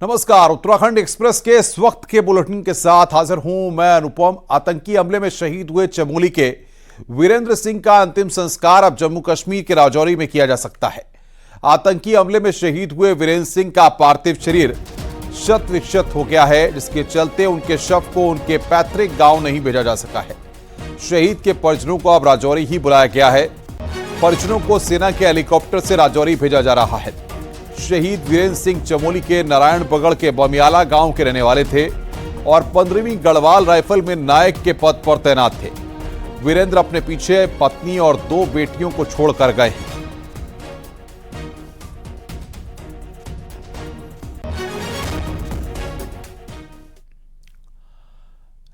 नमस्कार। उत्तराखंड एक्सप्रेस के इस वक्त के बुलेटिन के साथ हाजिर हूं मैं अनुपम। आतंकी हमले में शहीद हुए चमोली के वीरेंद्र सिंह का अंतिम संस्कार अब जम्मू कश्मीर के राजौरी में किया जा सकता है। आतंकी हमले में शहीद हुए वीरेंद्र सिंह का पार्थिव शरीर शत विक्षत हो गया है, जिसके चलते उनके शव को उनके पैतृक गांव नहीं भेजा जा सका है। शहीद के परिजनों को अब राजौरी ही बुलाया गया है। परिजनों को सेना के हेलीकॉप्टर से राजौरी भेजा जा रहा है। शहीद वीरेंद्र सिंह चमोली के नारायण बगड़ के बमियाला गांव के रहने वाले थे और 15वीं गढ़वाल राइफल में नायक के पद पर तैनात थे। वीरेंद्र अपने पीछे पत्नी और 2 बेटियों को छोड़कर गए हैं।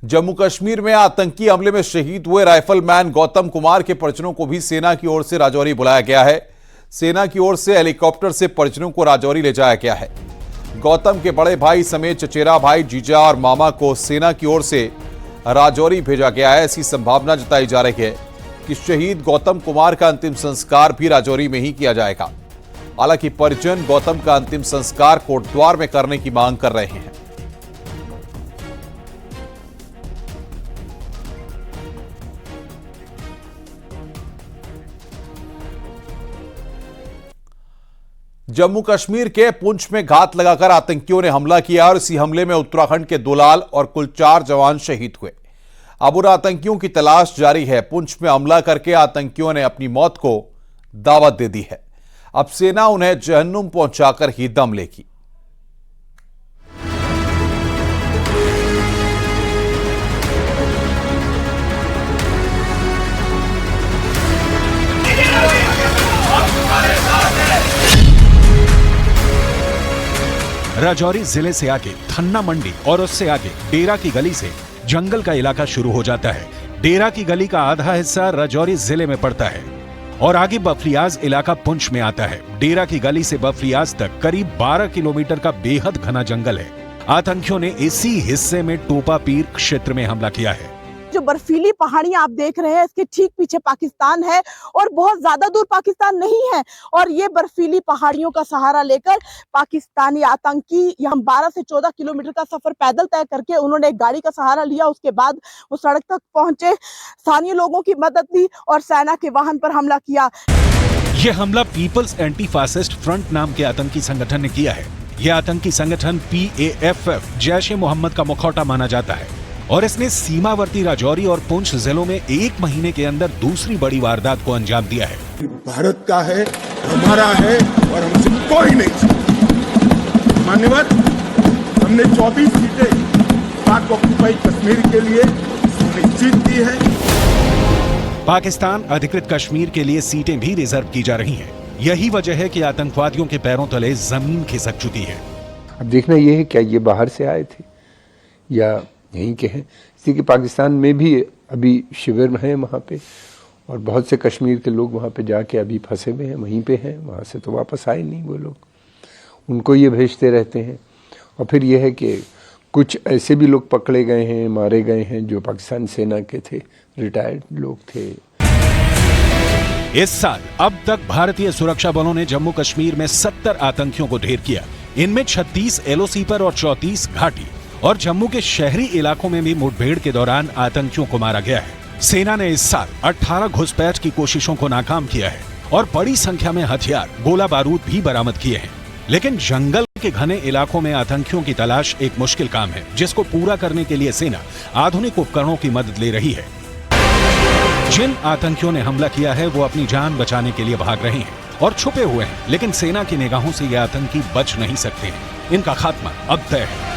जम्मू कश्मीर में आतंकी हमले में शहीद हुए राइफलमैन गौतम कुमार के परिजनों को भी सेना की ओर से राजौरी बुलाया गया है। सेना की ओर से हेलीकॉप्टर से परिजनों को राजौरी ले जाया गया है। गौतम के बड़े भाई समेत चचेरा भाई, जीजा और मामा को सेना की ओर से राजौरी भेजा गया है। ऐसी संभावना जताई जा रही है कि शहीद गौतम कुमार का अंतिम संस्कार भी राजौरी में ही किया जाएगा। हालांकि परिजन गौतम का अंतिम संस्कार कोटद्वार में करने की मांग कर रहे हैं। जम्मू कश्मीर के पुंछ में घात लगाकर आतंकियों ने हमला किया और इसी हमले में उत्तराखंड के 2 लाल और कुल 4 जवान शहीद हुए। अब उन आतंकियों की तलाश जारी है। पुंछ में हमला करके आतंकियों ने अपनी मौत को दावत दे दी है। अब सेना उन्हें जहन्नुम पहुंचाकर ही दम लेगी। राजौरी जिले से आगे थन्ना मंडी और उससे आगे डेरा की गली से जंगल का इलाका शुरू हो जाता है। डेरा की गली का आधा हिस्सा राजौरी जिले में पड़ता है और आगे बफलियाज इलाका पुंछ में आता है। डेरा की गली से बफलियाज तक करीब 12 किलोमीटर का बेहद घना जंगल है। आतंकियों ने इसी हिस्से में टोपा पीर क्षेत्र में हमला किया है। जो बर्फीली पहाड़ियां आप देख रहे हैं, इसके ठीक पीछे पाकिस्तान है और बहुत ज्यादा दूर पाकिस्तान नहीं है। और ये बर्फीली पहाड़ियों का सहारा लेकर पाकिस्तानी आतंकी यहाँ 12 से 14 किलोमीटर का सफर पैदल तय करके उन्होंने एक गाड़ी का सहारा लिया। उसके बाद वो सड़क तक पहुंचे, स्थानीय लोगों की मदद ली और सेना के वाहन पर हमला किया। ये हमला पीपल्स एंटी फासिस्ट फ्रंट नाम के आतंकी संगठन ने किया है। यह आतंकी संगठन PAFF जैश-ए मोहम्मद का मुखौटा माना जाता है और इसने सीमावर्ती राजौरी और पुंछ जिलों में 1 महीने के अंदर दूसरी बड़ी वारदात को अंजाम दिया है। भारत का है, हमारा है और हमसे कोई नहीं। मान्यवर, हमने 24 सीटें पाक ऑक्युपाइड कश्मीर के लिए सुनिश्चित की है। पाकिस्तान अधिकृत कश्मीर के लिए सीटें भी रिजर्व की जा रही हैं। यही वजह है कि आतंकवादियों के पैरों तले जमीन खिसक चुकी है। अब देखना यह है क्या ये बाहर से आए थे या यहीं के हैं। इसलिए कि पाकिस्तान में भी अभी शिविर हैं वहाँ पे और बहुत से कश्मीर के लोग वहाँ पे जाके अभी फंसे हुए हैं, वहीं पे हैं। वहाँ से तो वापस आए नहीं वो लोग, उनको ये भेजते रहते हैं। और फिर ये है कि कुछ ऐसे भी लोग पकड़े गए हैं, मारे गए हैं जो पाकिस्तान सेना के थे, रिटायर्ड लोग थे। इस साल अब तक भारतीय सुरक्षा बलों ने जम्मू कश्मीर में 70 आतंकियों को ढेर किया। इनमें 36 LOC पर और 34 घाटी और जम्मू के शहरी इलाकों में भी मुठभेड़ के दौरान आतंकियों को मारा गया है। सेना ने इस साल 18 घुसपैठ की कोशिशों को नाकाम किया है और बड़ी संख्या में हथियार, गोला बारूद भी बरामद किए हैं। लेकिन जंगल के घने इलाकों में आतंकियों की तलाश एक मुश्किल काम है, जिसको पूरा करने के लिए सेना आधुनिक उपकरणों की मदद ले रही है। जिन आतंकियों ने हमला किया है वो अपनी जान बचाने के लिए भाग रहे हैं और छुपे हुए हैं, लेकिन सेना की निगाहों से ये आतंकी बच नहीं सकते हैं। इनका खात्मा अब तय है।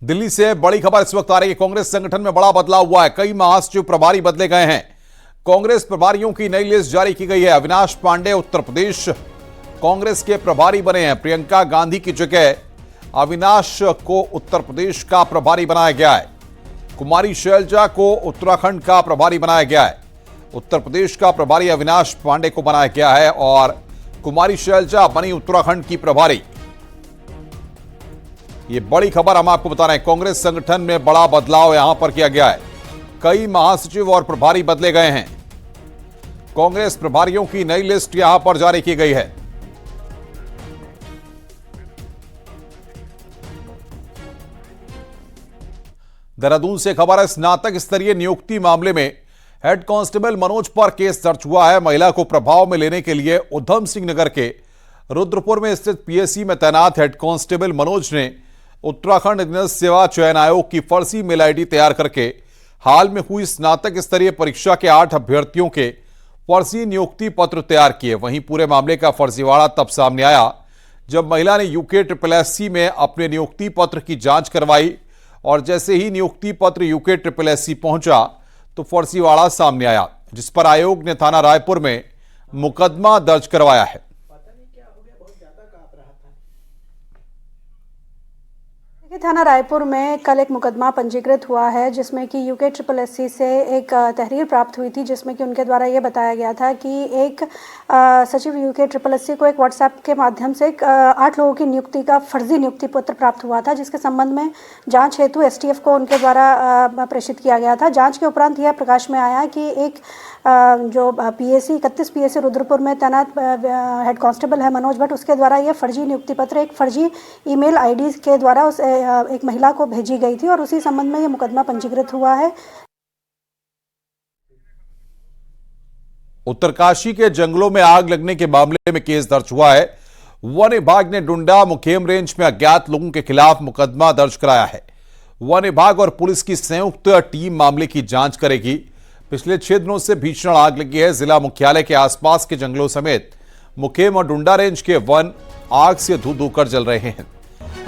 दिल्ली से बड़ी खबर इस वक्त आ रही है। कांग्रेस संगठन में बड़ा बदलाव हुआ है। कई महासचिव प्रभारी बदले गए हैं। कांग्रेस प्रभारियों की नई लिस्ट जारी की गई है। अविनाश पांडे उत्तर प्रदेश कांग्रेस के प्रभारी बने हैं। प्रियंका गांधी की जगह अविनाश को उत्तर प्रदेश का प्रभारी बनाया गया है। कुमारी शैलजा को उत्तराखंड का प्रभारी बनाया गया है। उत्तर प्रदेश का प्रभारी अविनाश पांडे को बनाया गया है और कुमारी शैलजा बनी उत्तराखंड की प्रभारी। ये बड़ी खबर हम आपको बता रहे हैं। कांग्रेस संगठन में बड़ा बदलाव यहां पर किया गया है। कई महासचिव और प्रभारी बदले गए हैं। कांग्रेस प्रभारियों की नई लिस्ट यहां पर जारी की गई है। देहरादून से खबर है, स्नातक स्तरीय नियुक्ति मामले में हेड कांस्टेबल मनोज पर केस दर्ज हुआ है। महिला को प्रभाव में लेने के लिए उधम सिंह नगर के रुद्रपुर में स्थित पीएससी में तैनात हेड कांस्टेबल मनोज ने उत्तराखंड अधीनस्थ सेवा चयन आयोग की फर्जी मेल आईडी तैयार करके हाल में हुई स्नातक स्तरीय परीक्षा के 8 अभ्यर्थियों के फर्जी नियुक्ति पत्र तैयार किए। वहीं पूरे मामले का फर्जीवाड़ा तब सामने आया जब महिला ने UKSSC में अपने नियुक्ति पत्र की जांच करवाई और जैसे ही नियुक्ति पत्र UKSSC पहुंचा तो फर्जीवाड़ा सामने आया, जिस पर आयोग ने थाना रायपुर में मुकदमा दर्ज करवाया है। थाना रायपुर में कल एक मुकदमा पंजीकृत हुआ है जिसमें कि UKSSC से एक तहरीर प्राप्त हुई थी जिसमें कि उनके द्वारा ये बताया गया था कि एक सचिव UKSSC को एक व्हाट्सएप के माध्यम से 8 लोगों की नियुक्ति का फर्जी नियुक्ति पत्र प्राप्त हुआ था, जिसके संबंध में जांच हेतु STF को उनके द्वारा प्रेषित किया गया था। जांच के उपरांत यह प्रकाश में आया कि एक जो 31 PSC रुद्रपुर में तैनात हेड कांस्टेबल है मनोज भट्ट, उसके द्वारा यह फर्जी नियुक्ति पत्र एक फर्जी ईमेल आईडी के द्वारा उस एक महिला को भेजी गई थी और उसी संबंध में यह मुकदमा पंजीकृत हुआ है। उत्तरकाशी के जंगलों में आग लगने के मामले में केस दर्ज हुआ है। वन विभाग ने डुंडा मुखेम रेंज में अज्ञात लोगों के खिलाफ मुकदमा दर्ज कराया है। वन विभाग और पुलिस की संयुक्त टीम मामले की जांच करेगी। पिछले 6 दिनों से भीषण आग लगी है। जिला मुख्यालय के आसपास के जंगलों समेत मुखेम और डुंडा रेंज के वन आग से धू कर जल रहे हैं।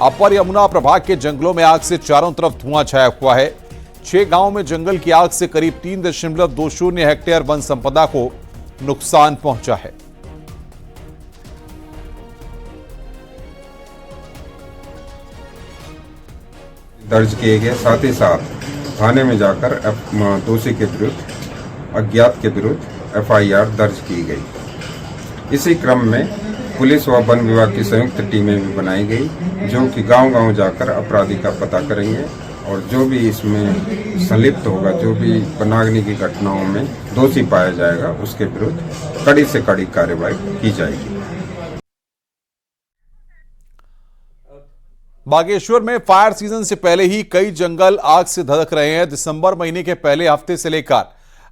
अपर यमुना प्रभाग के जंगलों में आग से चारों तरफ धुआं छाया हुआ है। 6 गांवों में जंगल की आग से करीब 3.20 हेक्टेयर वन संपदा को नुकसान पहुंचा है। दर्ज किए गए, साथ ही साथ थाने में जाकर दोषी के विरुद्ध, अज्ञात के विरुद्ध FIR दर्ज की गई। इसी क्रम में पुलिस व वन विभाग की संयुक्त टीमें भी बनाई गई जो कि गांव-गांव जाकर अपराधी का पता करेंगे और जो भी इसमें संलिप्त होगा, जो भी वनाग्नि की घटनाओं में दोषी पाया जाएगा, उसके विरुद्ध कड़ी से कड़ी कार्रवाई की जाएगी। बागेश्वर में फायर सीजन से पहले ही कई जंगल आग से धधक रहे हैं। दिसंबर महीने के पहले हफ्ते से लेकर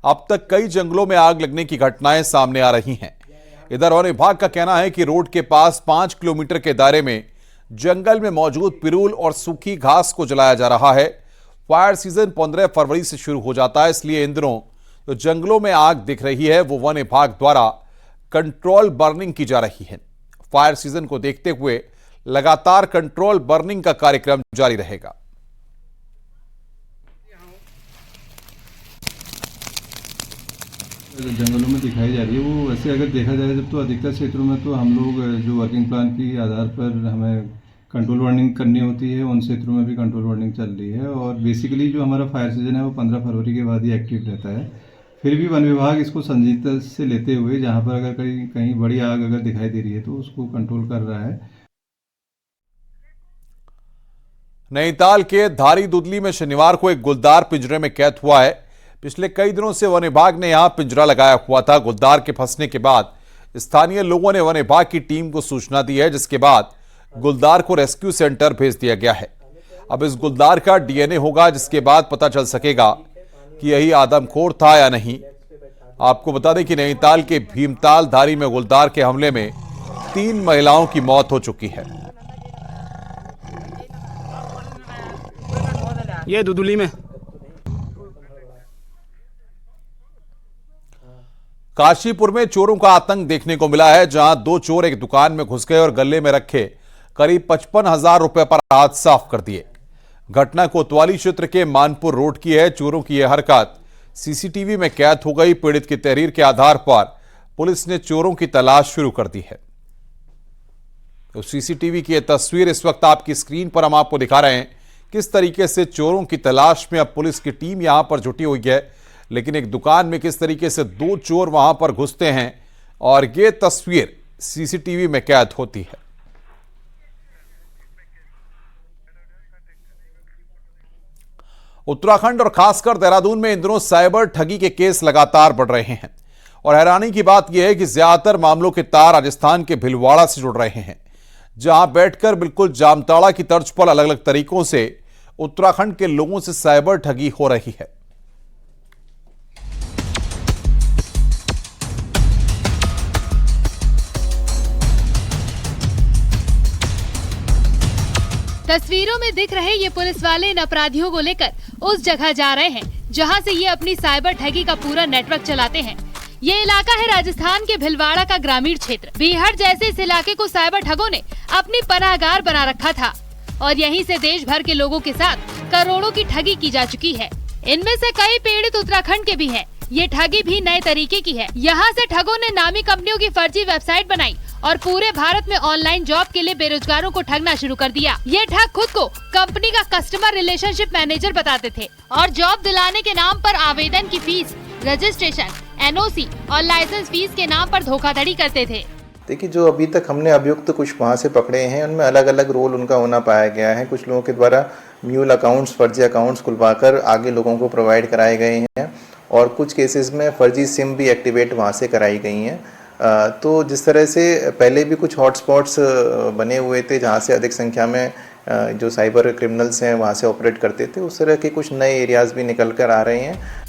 अब तक कई जंगलों में आग लगने की घटनाएं सामने आ रही हैं। इधर वन विभाग का कहना है कि रोड के पास 5 किलोमीटर के दायरे में जंगल में मौजूद पिरूल और सूखी घास को जलाया जा रहा है। फायर सीजन 15 फरवरी से शुरू हो जाता है, इसलिए इन दिनों जो जंगलों में आग दिख रही है वो वन विभाग द्वारा कंट्रोल बर्निंग की जा रही है। फायर सीजन को देखते हुए लगातार कंट्रोल बर्निंग का कार्यक्रम जारी रहेगा। जंगलों में दिखाई जा रही है वो वैसे अगर देखा जाए जब तो अधिकतर क्षेत्रों में तो हम लोग जो वर्किंग प्लान की आधार पर हमें कंट्रोल वार्निंग करनी होती है, उन क्षेत्रों में भी कंट्रोल वार्निंग चल रही है। और बेसिकली जो हमारा फायर सीजन है वो 15 फरवरी के बाद ही एक्टिव रहता है। फिर भी वन विभाग इसको संजीदगी से लेते हुए जहाँ पर अगर कहीं बड़ी आग अगर दिखाई दे रही है तो उसको कंट्रोल कर रहा है। नैनीताल के धारी दुदली में शनिवार को एक गुलदार पिंजरे में कैद हुआ है। पिछले कई दिनों से वन विभाग ने यहां पिंजरा लगाया हुआ था। गुलदार के फंसने के बाद स्थानीय लोगों ने वन विभाग की टीम को सूचना दी है, जिसके बाद गुलदार को रेस्क्यू सेंटर भेज दिया गया है। अब इस गुलदार का DNA होगा, जिसके बाद पता चल सकेगा कि यही आदमखोर था या नहीं। आपको बता दें कि नैनीताल के भीमताल धारी में गुलदार के हमले में 3 महिलाओं की मौत हो चुकी है। ये दुदुली में काशीपुर में चोरों का आतंक देखने को मिला है, जहां 2 चोर एक दुकान में घुस गए और गले में रखे करीब 55,000 रुपए पर हाथ साफ कर दिए। घटना कोतवाली क्षेत्र के मानपुर रोड की है। चोरों की यह हरकत CCTV में कैद हो गई। पीड़ित की तहरीर के आधार पर पुलिस ने चोरों की तलाश शुरू कर दी है। तो CCTV की यह तस्वीर इस वक्त आपकी स्क्रीन पर हम आपको दिखा रहे हैं, किस तरीके से चोरों की तलाश में अब पुलिस की टीम यहां पर जुटी हुई है। लेकिन एक दुकान में किस तरीके से 2 चोर वहां पर घुसते हैं और ये तस्वीर CCTV में कैद होती है। उत्तराखंड और खासकर देहरादून में इन दिनों साइबर ठगी के केस लगातार बढ़ रहे हैं। और हैरानी की बात यह है कि ज्यादातर मामलों के तार राजस्थान के भीलवाड़ा से जुड़ रहे हैं, जहां बैठकर बिल्कुल जामताड़ा की तर्ज पर अलग अलग तरीकों से उत्तराखंड के लोगों से साइबर ठगी हो रही है। तस्वीरों में दिख रहे ये पुलिस वाले इन अपराधियों को लेकर उस जगह जा रहे हैं जहां से ये अपनी साइबर ठगी का पूरा नेटवर्क चलाते हैं। ये इलाका है राजस्थान के भीलवाड़ा का ग्रामीण क्षेत्र। बीहड़ जैसे इस इलाके को साइबर ठगों ने अपनी पनाहगार बना रखा था और यहीं से देश भर के लोगों के साथ करोड़ों की ठगी की जा चुकी है। इनमें से कई पीड़ित उत्तराखंड के भी हैं। ये ठगी भी नए तरीके की है। यहाँ से ठगों ने नामी कंपनियों की फर्जी वेबसाइट बनाई और पूरे भारत में ऑनलाइन जॉब के लिए बेरोजगारों को ठगना शुरू कर दिया। ये ठग खुद को कंपनी का कस्टमर रिलेशनशिप मैनेजर बताते थे और जॉब दिलाने के नाम पर आवेदन की फीस, रजिस्ट्रेशन, NOC और लाइसेंस फीस के नाम पर धोखाधड़ी करते थे। देखिए, जो अभी तक हमने अभियुक्त कुछ वहाँ से पकड़े हैं, उनमें अलग अलग रोल उनका होना पाया गया है। कुछ लोगों के द्वारा म्यूल अकाउंट्स, फर्जी अकाउंट्स खुलवाकर आगे लोगों को प्रोवाइड कराए गए हैं और कुछ केसेस में फर्जी सिम भी एक्टिवेट वहाँ से कराई गई हैं। तो जिस तरह से पहले भी कुछ हॉटस्पॉट्स बने हुए थे जहाँ से अधिक संख्या में जो साइबर क्रिमिनल्स हैं वहाँ से ऑपरेट करते थे, उस तरह के कुछ नए एरियाज भी निकल कर आ रहे हैं।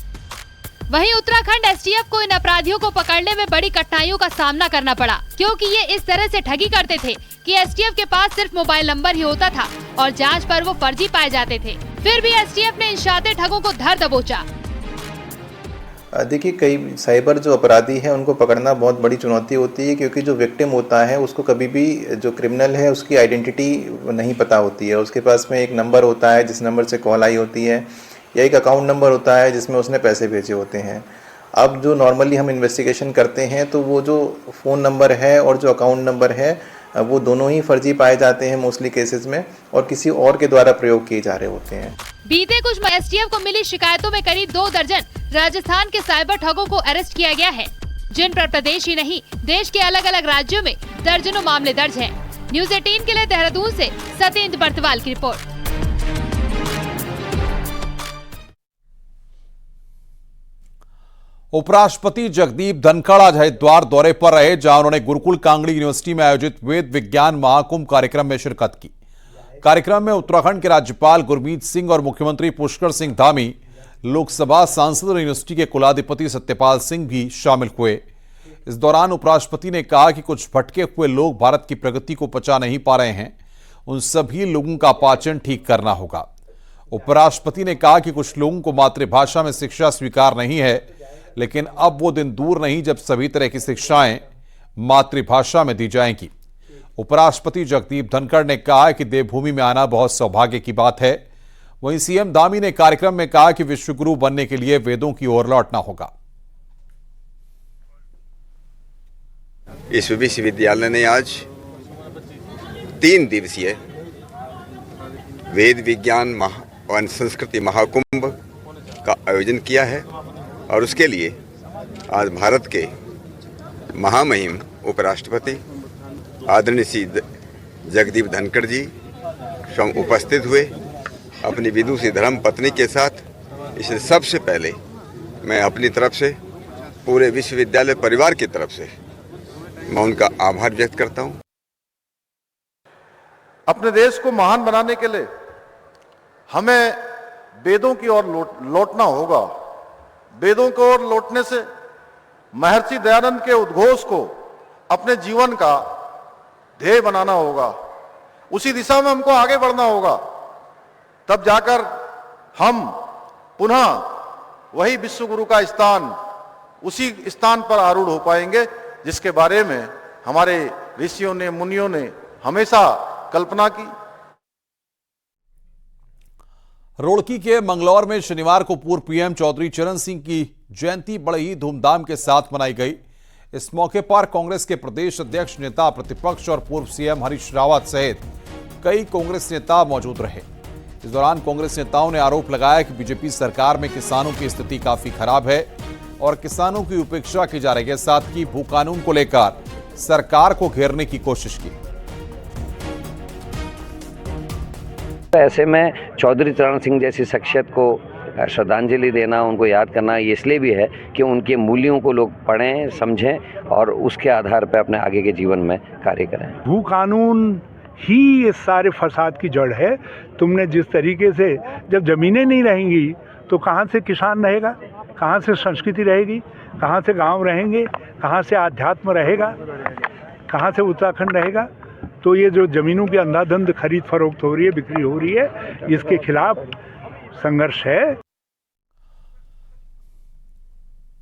वहीं उत्तराखंड STF को इन अपराधियों को पकड़ने में बड़ी कठिनाइयों का सामना करना पड़ा, क्योंकि ये इस तरह से ठगी करते थे कि STF के पास सिर्फ मोबाइल नंबर ही होता था और जांच पर वो फर्जी पाए जाते थे। फिर भी STF ने इन शातिर ठगों को धर दबोचा। देखिए, कई साइबर जो अपराधी हैं उनको पकड़ना बहुत बड़ी चुनौती होती है, क्योंकि जो विक्टिम होता है उसको कभी भी जो क्रिमिनल है उसकी आइडेंटिटी नहीं पता होती है। उसके पास में एक नंबर होता है जिस नंबर से कॉल आई होती है, या एक अकाउंट नंबर होता है जिसमें उसने पैसे भेजे होते हैं। अब जो नॉर्मली हम इन्वेस्टिगेशन करते हैं तो वो जो फ़ोन नंबर है और जो अकाउंट नंबर है वो दोनों ही फर्जी पाए जाते हैं मोस्टली केसेस में, और किसी और के द्वारा प्रयोग किए जा रहे होते हैं। बीते कुछ STF को मिली शिकायतों में करीब 2 दर्जन राजस्थान के साइबर ठगों को अरेस्ट किया गया है, जिन पर प्रदेश ही नहीं देश के अलग अलग राज्यों में दर्जनों मामले दर्ज हैं। न्यूज़ 18 के लिए देहरादून से सत्येंद्र बर्तवाल की रिपोर्ट। उपराष्ट्रपति जगदीप धनखड़ आज हरिद्वार दौरे पर रहे, जहां उन्होंने गुरुकुल कांगड़ी यूनिवर्सिटी में आयोजित वेद विज्ञान महाकुंभ कार्यक्रम में शिरकत की। कार्यक्रम में उत्तराखंड के राज्यपाल गुरमीत सिंह और मुख्यमंत्री पुष्कर सिंह धामी, लोकसभा सांसद और यूनिवर्सिटी के कुलाधिपति सत्यपाल सिंह भी शामिल हुए। इस दौरान उपराष्ट्रपति ने कहा कि कुछ भटके हुए लोग भारत की प्रगति को पचा नहीं पा रहे हैं, उन सभी लोगों का पाचन ठीक करना होगा। उपराष्ट्रपति ने कहा कि कुछ लोगों को मातृभाषा में शिक्षा स्वीकार नहीं है, लेकिन अब वो दिन दूर नहीं जब सभी तरह की शिक्षाएं मातृभाषा में दी जाएंगी। उपराष्ट्रपति जगदीप धनखड़ ने कहा कि देवभूमि में आना बहुत सौभाग्य की बात है। वहीं सीएम धामी ने कार्यक्रम में कहा कि विश्वगुरु बनने के लिए वेदों की ओर लौटना होगा। इस विश्वविद्यालय ने आज 3 दिवसीय वेद विज्ञान और संस्कृति महाकुंभ का आयोजन किया है और उसके लिए आज भारत के महामहिम उपराष्ट्रपति आदरणीय श्री जगदीप धनखड़ जी स्वयं उपस्थित हुए अपनी विदुषी धर्म पत्नी के साथ। इसलिए सबसे पहले मैं अपनी तरफ से पूरे विश्वविद्यालय परिवार की तरफ से मैं उनका आभार व्यक्त करता हूं। अपने देश को महान बनाने के लिए हमें वेदों की ओर लौटना होगा। वेदों की ओर लौटने से महर्षि दयानंद के उद्घोष को अपने जीवन का ध्येय बनाना होगा, उसी दिशा में हमको आगे बढ़ना होगा। तब जाकर हम पुनः वही विश्वगुरु का स्थान, उसी स्थान पर आरूढ़ हो पाएंगे जिसके बारे में हमारे ऋषियों ने, मुनियों ने हमेशा कल्पना की। रुड़की के मंगलौर में शनिवार को पूर्व पीएम चौधरी चरण सिंह की जयंती बड़े ही धूमधाम के साथ मनाई गई। इस मौके पर कांग्रेस के प्रदेश अध्यक्ष, नेता प्रतिपक्ष और पूर्व सीएम हरीश रावत सहित कई कांग्रेस नेता मौजूद रहे। इस दौरान कांग्रेस नेताओं ने आरोप लगाया कि बीजेपी सरकार में किसानों की स्थिति काफी खराब है और किसानों की उपेक्षा की जा रही है। साथ ही भू कानून को लेकर सरकार को घेरने की कोशिश की। ऐसे में चौधरी चरण सिंह जैसी शख्सियत को श्रद्धांजलि देना, उनको याद करना ये इसलिए भी है कि उनके मूल्यों को लोग पढ़ें, समझें और उसके आधार पर अपने आगे के जीवन में कार्य करें। भू कानून ही इस सारे फसाद की जड़ है। तुमने जिस तरीके से, जब ज़मीनें नहीं रहेंगी तो कहाँ से किसान रहेगा, कहाँ से संस्कृति रहेगी, कहाँ से गांव रहेंगे, कहाँ से आध्यात्म रहेगा, कहाँ से उत्तराखंड रहेगा। तो ये जो ज़मीनों की अंधाधुंध खरीद फरोख्त हो रही है, बिक्री हो रही है, इसके खिलाफ संघर्ष है।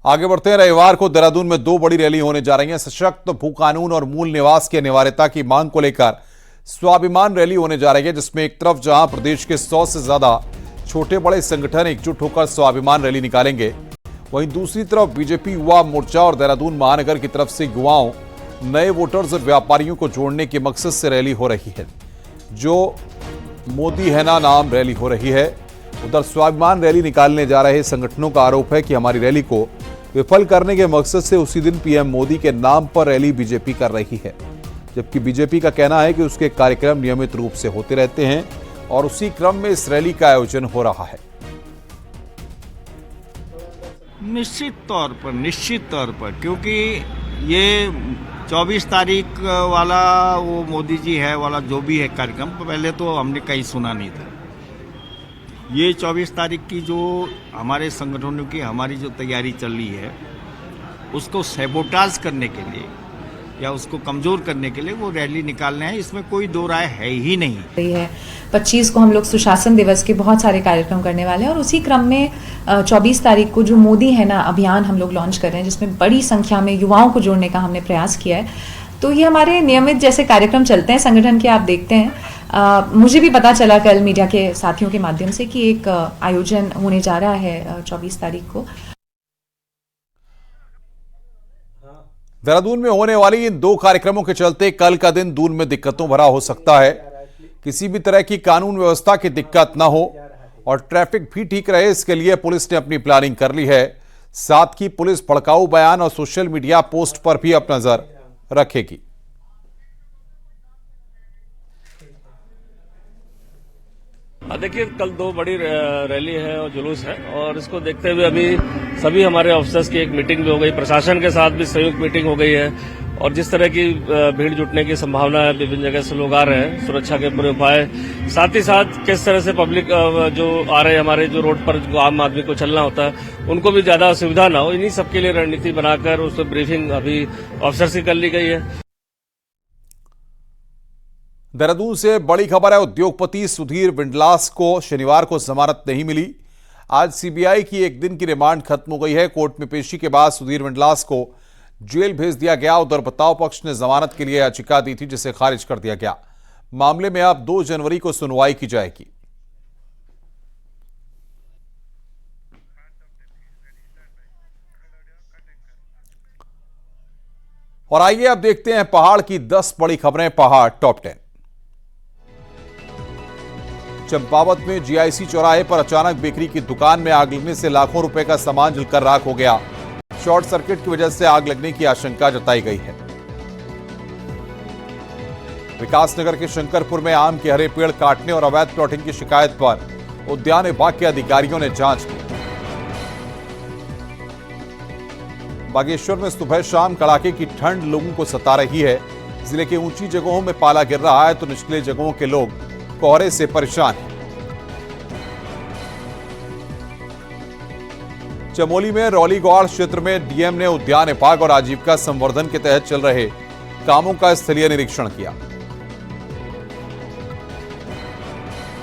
आगे बढ़ते हैं। रविवार को देहरादून में 2 बड़ी रैली होने जा रही है। सशक्त भू कानून और मूल निवास की अनिवार्यता की मांग को लेकर स्वाभिमान रैली होने जा रही है, जिसमें एक तरफ जहां प्रदेश के 100 से ज्यादा छोटे बड़े संगठन एकजुट होकर स्वाभिमान रैली निकालेंगे, वहीं दूसरी तरफ बीजेपी युवा मोर्चा और देहरादून महानगर की तरफ से युवाओं, नए वोटर्स और व्यापारियों को जोड़ने के मकसद से रैली हो रही है, जो मोदी है ना नाम रैली हो रही है। उधर स्वाभिमान रैली निकालने जा रहे संगठनों का आरोप है कि हमारी रैली को विफल करने के मकसद से उसी दिन पीएम मोदी के नाम पर रैली बीजेपी कर रही है, जबकि बीजेपी का कहना है कि उसके कार्यक्रम नियमित रूप से होते रहते हैं और उसी क्रम में इस रैली का आयोजन हो रहा है। निश्चित तौर पर क्योंकि ये 24 तारीख वाला वो मोदी जी है वाला जो भी है कार्यक्रम, पहले तो हमने कहीं सुना नहीं था। ये 24 तारीख की जो हमारे संगठनों की हमारी जो तैयारी चल रही है, उसको सैबोटाज करने के लिए या उसको कमजोर करने के लिए वो रैली निकालने हैं, इसमें कोई दो राय है ही नहीं है। 25 को हम लोग सुशासन दिवस के बहुत सारे कार्यक्रम करने वाले हैं और उसी क्रम में 24 तारीख को जो मोदी है ना अभियान हम लोग लॉन्च कर रहे हैं, जिसमें बड़ी संख्या में युवाओं को जोड़ने का हमने प्रयास किया है। तो ये हमारे नियमित जैसे कार्यक्रम चलते हैं संगठन के, आप देखते हैं। मुझे भी पता चला कल मीडिया के साथियों के माध्यम से कि एक आयोजन होने जा रहा है 24 तारीख को। देहरादून में होने वाली इन 2 कार्यक्रमों के चलते कल का दिन दून में दिक्कतों भरा हो सकता है। किसी भी तरह की कानून व्यवस्था की दिक्कत न हो और ट्रैफिक भी ठीक रहे, इसके लिए पुलिस ने अपनी प्लानिंग कर ली है। साथ ही पुलिस भड़काऊ बयान और सोशल मीडिया पोस्ट पर भी अपनी नजर रखेगी। देखिए, कल 2 बड़ी रैली है और जुलूस है और इसको देखते हुए अभी सभी हमारे ऑफिसर्स की एक मीटिंग भी हो गई, प्रशासन के साथ भी संयुक्त मीटिंग हो गई है और जिस तरह की भीड़ जुटने की संभावना है, विभिन्न जगह से लोग आ रहे हैं, सुरक्षा के पूरे उपाय, साथ ही साथ किस तरह से पब्लिक जो आ रहे हैं हमारे जो रोड पर जो आम आदमी को चलना होता है उनको भी ज्यादा असुविधा ना हो, इन्हीं सबके लिए रणनीति बनाकर उस पर ब्रीफिंग अभी ऑफिसर्स की कर ली गई है। देहरादून से बड़ी खबर है। उद्योगपति सुधीर विंडलास को शनिवार को जमानत नहीं मिली। आज सीबीआई की 1 दिन की रिमांड खत्म हो गई है। कोर्ट में पेशी के बाद सुधीर विंडलास को जेल भेज दिया गया। उधर बचाव पक्ष ने जमानत के लिए याचिका दी थी, जिसे खारिज कर दिया गया। मामले में अब 2 जनवरी को सुनवाई की जाएगी। और आइए अब देखते हैं पहाड़ की 10 बड़ी खबरें। पहाड़ टॉप 10। चंपावत में जीआईसी चौराहे पर अचानक बेकरी की दुकान में आग लगने से लाखों रुपए का सामान जलकर राख हो गया। शॉर्ट सर्किट की वजह से आग लगने की आशंका जताई गई है। विकासनगर के शंकरपुर में आम के हरे पेड़ काटने और अवैध प्लॉटिंग की शिकायत पर उद्यान विभाग के अधिकारियों ने जांच की। बागेश्वर में सुबह शाम कड़ाके की ठंड लोगों को सता रही है। जिले के ऊंची जगहों में पाला गिर रहा है तो निचले जगहों के लोग कोहरे से परेशान हैं। चमोली में रौलीगौड़ क्षेत्र में डीएम ने उद्यान विभाग और आजीविका संवर्धन के तहत चल रहे कामों का स्थलीय निरीक्षण किया।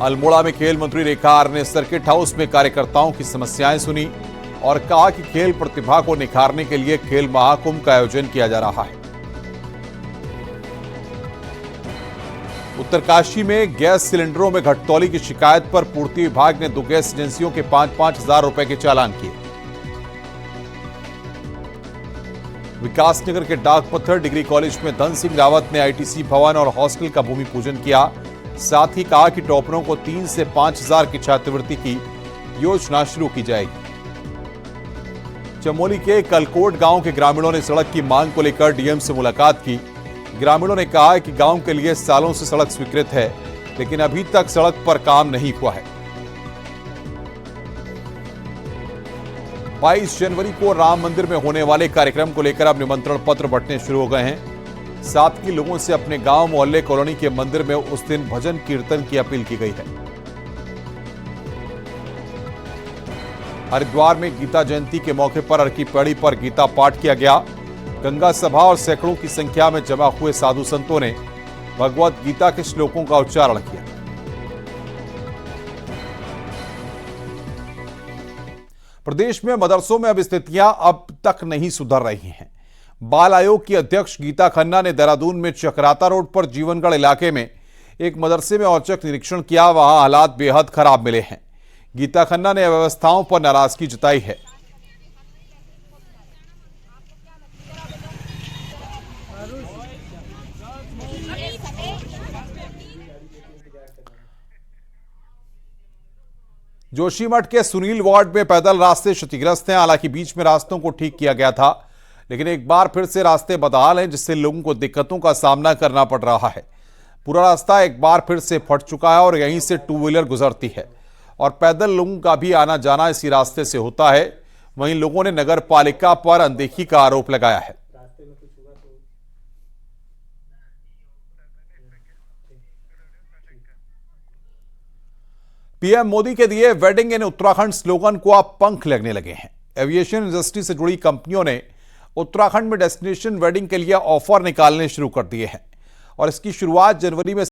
अल्मोड़ा में खेल मंत्री रेखा आर ने सर्किट हाउस में कार्यकर्ताओं की समस्याएं सुनी और कहा कि खेल प्रतिभा को निखारने के लिए खेल महाकुंभ का आयोजन किया जा रहा है। उत्तरकाशी में गैस सिलेंडरों में घटतौली की शिकायत पर पूर्ति विभाग ने 2 गैस एजेंसियों के 5-5 हजार रुपए के चालान किए। विकासनगर के डाक पत्थर डिग्री कॉलेज में धन सिंह रावत ने आईटीसी भवन और हॉस्टल का भूमि पूजन किया। साथ ही कहा कि टॉपरों को 3 से 5 हजार की छात्रवृत्ति की योजना शुरू की जाएगी। चमोली के कलकोट गांव के ग्रामीणों ने सड़क की मांग को लेकर डीएम से मुलाकात की। ग्रामीणों ने कहा कि गांव के लिए सालों से सड़क स्वीकृत है, लेकिन अभी तक सड़क पर काम नहीं हुआ है। 22 जनवरी को राम मंदिर में होने वाले कार्यक्रम को लेकर अब निमंत्रण पत्र बंटने शुरू हो गए हैं। साथ ही लोगों से अपने गांव, मोहल्ले, कॉलोनी के मंदिर में उस दिन भजन कीर्तन की अपील की गई है। हरिद्वार में गीता जयंती के मौके पर हर की पैड़ी पर गीता पाठ किया गया। गंगा सभा और सैकड़ों की संख्या में जमा हुए साधु संतों ने भगवत गीता के श्लोकों का उच्चारण किया। प्रदेश में मदरसों में अब स्थितियां अब तक नहीं सुधर रही हैं। बाल आयोग की अध्यक्ष गीता खन्ना ने देहरादून में चकराता रोड पर जीवनगढ़ इलाके में एक मदरसे में औचक निरीक्षण किया। वहां हालात बेहद खराब मिले हैं। गीता खन्ना ने व्यवस्थाओं पर नाराजगी जताई है। जोशीमठ के सुनील वार्ड में पैदल रास्ते क्षतिग्रस्त हैं। हालांकि बीच में रास्तों को ठीक किया गया था, लेकिन एक बार फिर से रास्ते बदहाल हैं, जिससे लोगों को दिक्कतों का सामना करना पड़ रहा है। पूरा रास्ता एक बार फिर से फट चुका है और यहीं से टू व्हीलर गुजरती है और पैदल लोगों का भी आना जाना इसी रास्ते से होता है। वहीं लोगों ने नगर पालिका पर अनदेखी का आरोप लगाया है। पीएम मोदी के दिए वेडिंग इन उत्तराखंड स्लोगन को अब पंख लगने लगे हैं। एविएशन इंडस्ट्री से जुड़ी कंपनियों ने उत्तराखंड में डेस्टिनेशन वेडिंग के लिए ऑफर निकालने शुरू कर दिए हैं और इसकी शुरुआत जनवरी में